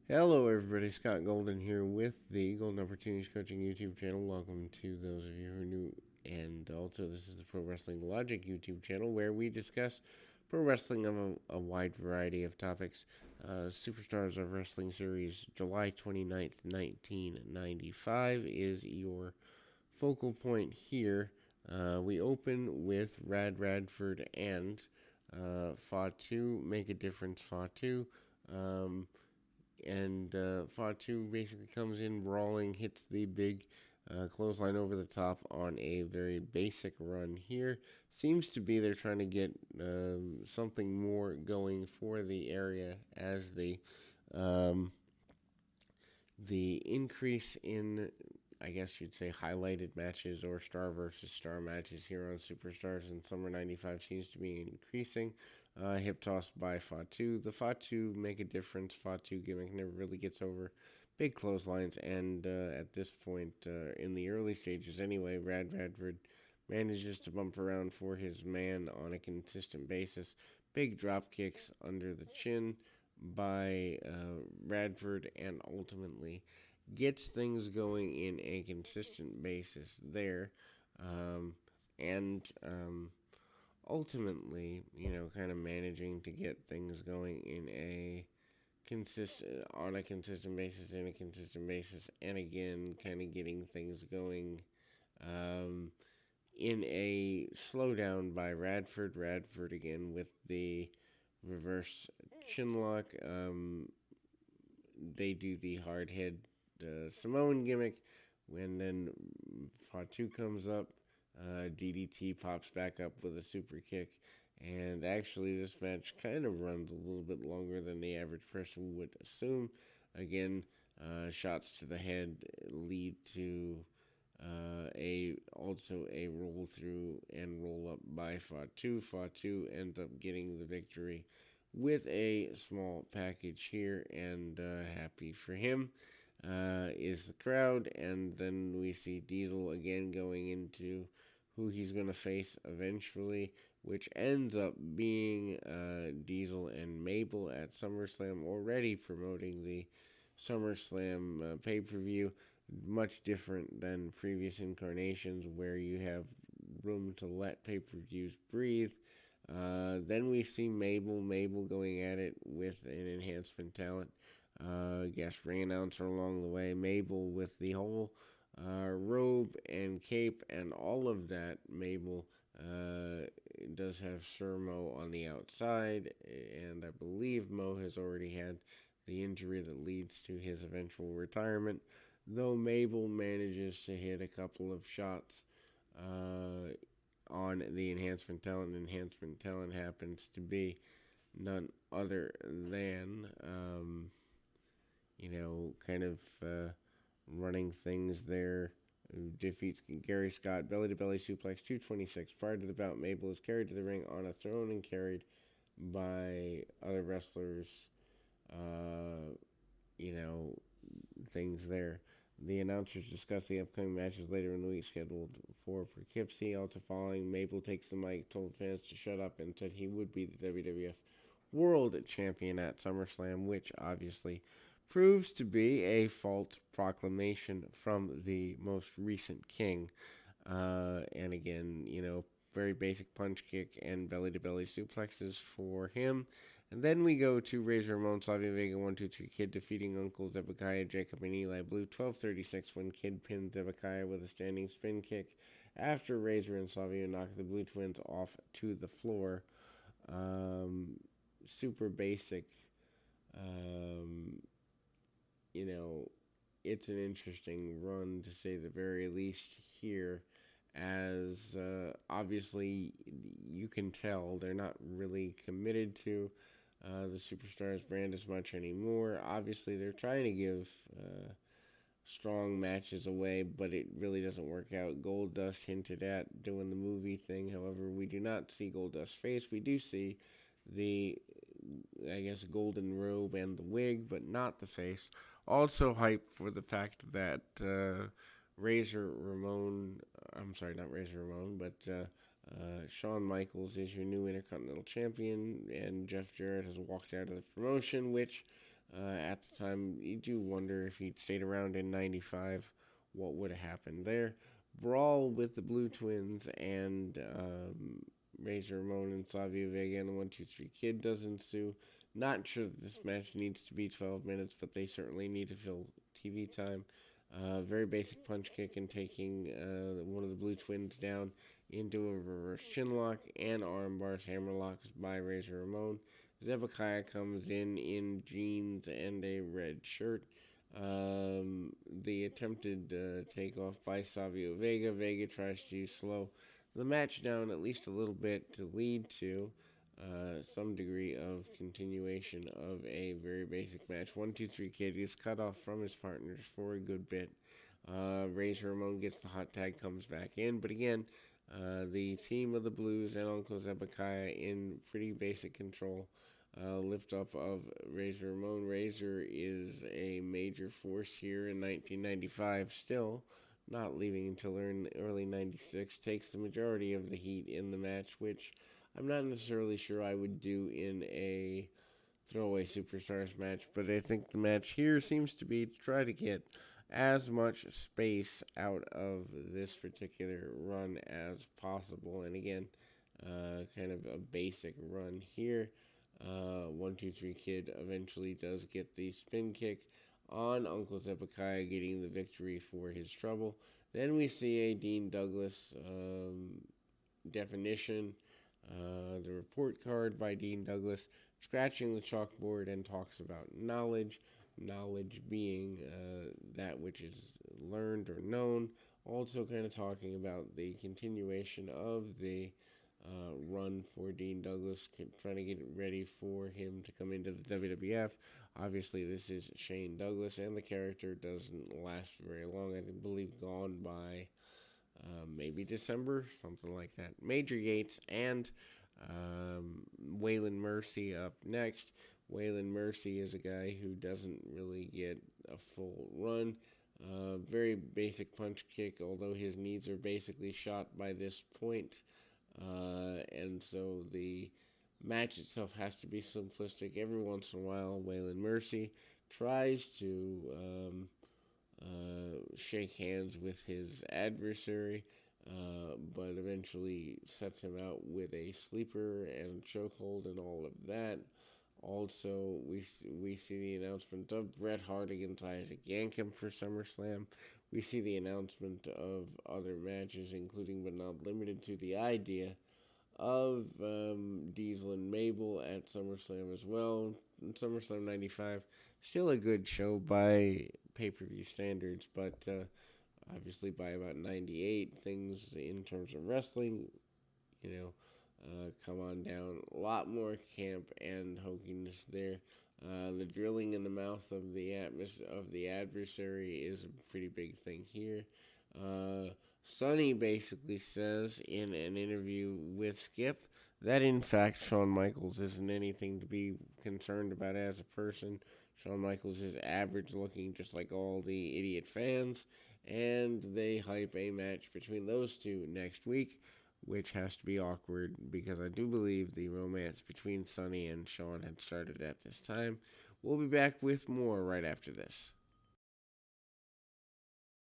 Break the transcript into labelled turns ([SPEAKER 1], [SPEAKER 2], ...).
[SPEAKER 1] Hello, everybody. Scott Golden here with the Golden Opportunities Coaching YouTube channel. Welcome to those of you who are new. And also, this is the Pro Wrestling Logic YouTube channel where we discuss pro wrestling of a wide variety of topics. Superstars of Wrestling Series, July 29th, 1995, is your focal point here. We open with Rad Radford and Fatu, Make a Difference Fatu. Um, Fatu basically comes in brawling, hits the big clothesline over the top on a very basic run here. Seems to be they're trying to get something more going for the area as um, the increase in, I guess you'd say, highlighted matches or star versus star matches here on Superstars in Summer 95 seems to be increasing. Hip toss by Fatu. The Fatu make a difference. Fatu gimmick never really gets over big clotheslines, and at this point, in the early stages anyway, Rad Radford manages to bump around for his man on a consistent basis. Big drop kicks under the chin by Radford, and ultimately gets things going in a consistent basis there. Um, and ultimately, kind of managing to get things going in a consistent basis, and again, kind of getting things going um, in a slowdown by Radford. Radford again with the reverse chinlock. They do the hard head Samoan gimmick. When then Fatu comes up, DDT pops back up with a super kick. And actually, this match kind of runs a little bit longer than the average person would assume. Again, shots to the head lead to a roll through and roll up by Fatu. Fatu ends up getting the victory with a small package here, and happy for him is the crowd. And then we see Diesel again going into who he's going to face eventually, which ends up being Diesel and Mabel at SummerSlam, already promoting the SummerSlam pay per view. Much different than previous incarnations where you have room to let pay per views breathe. Then we see Mabel going at it with an enhancement talent. Guest ring announcer along the way. Mabel with the whole robe and cape and all of that. Mabel does have Sir Mo on the outside, and I believe Mo has already had the injury that leads to his eventual retirement. Though Mabel manages to hit a couple of shots on the enhancement talent happens to be none other than, kind of running things there. Defeats Gary Scott, belly to belly suplex, 226. Prior to the bout, Mabel is carried to the ring on a throne and carried by other wrestlers. Uh, you know, things there. The announcers discuss the upcoming matches later in the week, scheduled for Poughkeepsie. Also following, Mabel takes the mic, told fans to shut up, and said he would be the WWF World Champion at SummerSlam, which obviously proves to be a false proclamation from the most recent king. And again, very basic punch kick and belly to belly suplexes for him. And then we go to Razor Ramon, Savio Vega, 1-2-3 Kid defeating Uncle Zebekiah, Jacob, and Eli Blue, 12:36 when Kid pins Zebekiah with a standing spin kick after Razor and Savio knock the Blue Twins off to the floor. Super basic. Um, you know, it's an interesting run to say the very least here, as obviously you can tell they're not really committed to the Superstars brand as much anymore. Obviously, they're trying to give strong matches away, but it really doesn't work out. Goldust hinted at doing the movie thing. However, we do not see Goldust's face. We do see the, I guess, golden robe and the wig, but not the face. Also hyped for the fact that Razor Ramon, I'm sorry, not Razor Ramon, but Shawn Michaels is your new Intercontinental Champion, and Jeff Jarrett has walked out of the promotion, which At the time, you do wonder if he'd stayed around in '95, what would have happened there. Brawl with the Blue Twins and Razor Ramon and Savio Vega and the 1-2-3 Kid does ensue. Not sure that this match needs to be 12 minutes, but they certainly need to fill TV time. Very basic punch kick and taking one of the Blue Twins down into a reverse chinlock and arm bars hammerlocks by Razor Ramon. Zebekiah comes in jeans and a red shirt. The attempted takeoff by Savio Vega. Vega tries to slow the match down at least a little bit to lead to some degree of continuation of a very basic match. 1-2-3 Kid is cut off from his partners for a good bit. Razor Ramon gets the hot tag, comes back in, but again, the team of the Blues and Uncle Zebekiah in pretty basic control. Lift up of Razor Ramon. Razor is a major force here in 1995 still, not leaving until early 96. Takes the majority of the heat in the match, which I'm not necessarily sure I would do in a throwaway superstars match, but I think the match here seems to be to try to get as much space out of this particular run as possible. And again, kind of a basic run here. 1-2-3 Kid eventually does get the spin kick on Uncle Zebekiah, getting the victory for his trouble. Then we see a Dean Douglas definition, the report card by Dean Douglas, scratching the chalkboard and talks about knowledge. Knowledge being that which is learned or known. Also, kind of talking about the continuation of the run for Dean Douglas, trying to get ready for him to come into the WWF. Obviously, this is Shane Douglas, and the character doesn't last very long. I believe gone by maybe December, something like that. Major Yates and Waylon Mercy up next. Waylon Mercy is a guy who doesn't really get a full run. Very basic punch kick, although his knees are basically shot by this point. And so the match itself has to be simplistic. Every once in a while, Waylon Mercy tries to shake hands with his adversary, but eventually sets him out with a sleeper and chokehold and all of that. Also, we see the announcement of Bret Hart against Isaac Yankem for SummerSlam. We see the announcement of other matches, including but not limited to the idea of Diesel and Mabel at SummerSlam as well. In SummerSlam 95, still a good show by pay-per-view standards, but obviously by about 98, things in terms of wrestling, come on down. A lot more camp and hokiness there. The drilling in the mouth of the adversary is a pretty big thing here. Sonny basically says in an interview with Skip that in fact Shawn Michaels isn't anything to be concerned about as a person. Shawn Michaels is average looking, just like all the idiot fans, and they hype a match between those two next week, which has to be awkward because I do believe the romance between Sonny and Shawn had started at this time. We'll be back with more right after this.